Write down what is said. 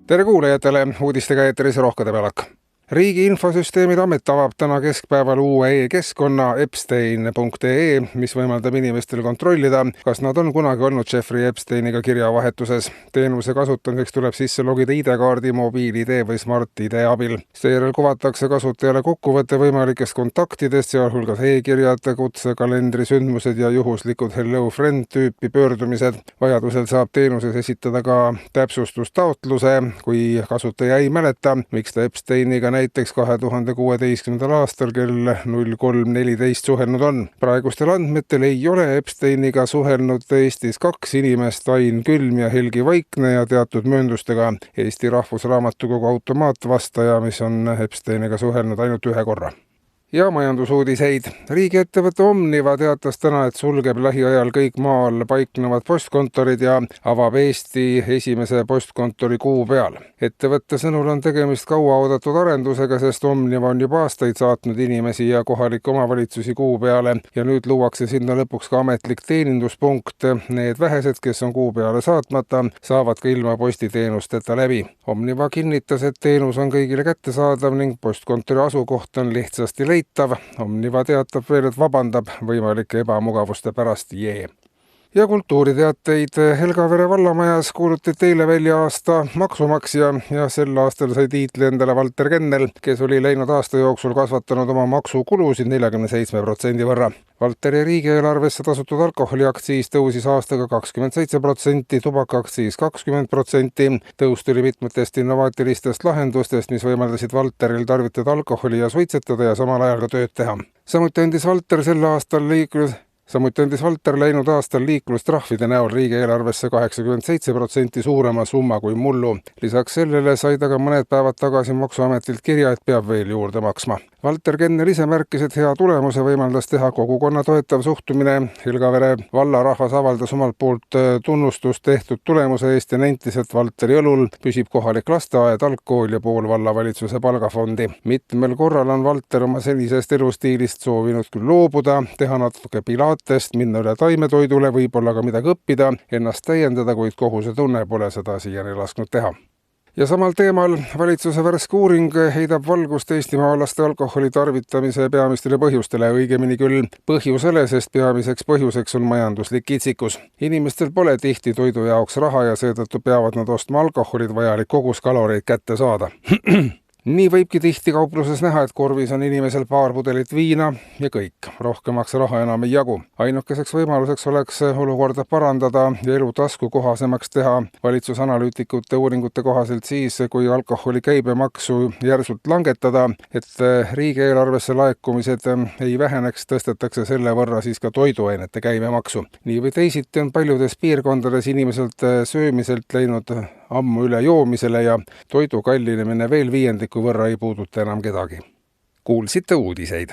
Tere kuulajatele, uudistega eetris Rohkede Pealak. Riigi Infosüsteemide Amet avab täna keskpäeval uue e-keskkonna epstein.ee, mis võimaldab inimestel kontrollida, kas nad on kunagi olnud Jeffrey Epsteiniga kirjavahetuses. Teenuse kasutamiseks tuleb sisse logida ID-kaardi, mobiil-ID või Smart-ID abil. Seejärel kuvatakse kasutajale kokkuvõte võimalikest kontaktidest, sealhulgas e-kirjad, kutsekalendri sündmused ja juhuslikud Hello Friend tüüpi pöördumised. Vajadusel saab teenuses esitada ka täpsustustaotluse, kui kasutaja ei mäleta, miks ta Epsteiniga näiteks 2016. aastal kell 03.14 suhelnud on. Praegustel andmetel ei ole Epsteiniga suhelnud Eestis 2 inimest, Ain Külm ja Helgi Vaikne, ja teatud mööndustega Eesti Rahvusraamatukogu automaatvastaja, mis on Epsteiniga suhelnud ainult 1 korra. Ja majandusuudiseid. Riigiettevõte Omniva teatas täna, et sulgeb lähiajal kõik maal paiknevad postkontorid ja avab Eesti esimese postkontori Kuu peal. Ettevõtte sõnul on tegemist kauaoodatud arendusega, sest Omniva on juba aastaid saatnud inimesi ja kohalikke omavalitsusi Kuu peale ja nüüd luuakse sinna lõpuks ka ametlik teeninduspunkt. Need vähesed, kes on Kuu peale saatmata, saavad ka ilma postiteenusteta läbi. Omniva kinnitas, et teenus on kõigile kättesaadav ning postkontori asukoht on lihtsasti leitav. Omniva teatab veel, et vabandab võimalike ebamugavuste pärast. Ja kultuuriteateid. Helgavere vallamajas kuulutati eile välja aasta maksumaksja ja sel aastal sai tiitli endale Valter Kennel, kes oli läinud aasta jooksul kasvatanud oma maksukulusid 47% võrra. Valteri riigieelarvesse tasutud alkoholiaktsiis tõusis aastaga 27%, tubakaaktsiis 20%. Tõus tuli mitmetest innovaatilistest lahendustest, mis võimaldasid Valteril tarvitada alkoholi ja suitsetada ja samal ajal ka tööd teha. Samuti andis Valter läinud aastal liiklustrahvide näol riigieelarvesse 87% suurema summa kui mullu. Lisaks sellele sai ta ka mõned päevad tagasi Maksuametilt kirja, et peab veel juurde maksma. Valter Kennel ise märkis, et hea tulemuse võimaldas teha kogukonna toetav suhtumine. Helgavere vallarahvas avaldas omalt poolt tunnustust tehtud tulemuse eest ja nentis, et Valteri õlul püsib kohalik lasteaed, algkool ja pool vallavalitsuse palgafondi. Mitmel korral on Valter oma senisest elustiilist soovinud küll loobuda, teha natuke pilatest, minna üle taimetoidule, võib-olla ka midagi õppida, ennast täiendada, kuid kohusetunne pole seda siiani lasknud teha. Ja samal teemal valitsuse värske uuring heidab valgust eestimaalaste alkoholi tarvitamise peamistele põhjustele, õigemini küll põhjusele, sest peamiseks põhjuseks on majanduslik kitsikus. Inimestel pole tihti toidu jaoks raha ja seetõttu peavad nad ostma alkoholid vajalik kogus kaloreid kätte saada. Nii võibki tihti kaupluses näha, et korvis on inimesel paar pudelit viina ja kõik. Rohkemaks raha enam ei jagu. Ainukeseks võimaluseks oleks olukorda parandada ja elu taskukohasemaks teha valitsusanalüütikute uuringute kohaselt siis, kui alkoholi käibemaksu järsult langetada, et riigieelarvesse laekumised ei väheneks, tõstetakse selle võrra siis ka toiduainete käibemaksu. Nii või teisiti on paljudes piirkondades inimeselt söömiselt läinud ammu üle joomisele ja toidu kallinemine veel 1/5 võrra ei puuduta enam kedagi. Kuulsite uudiseid.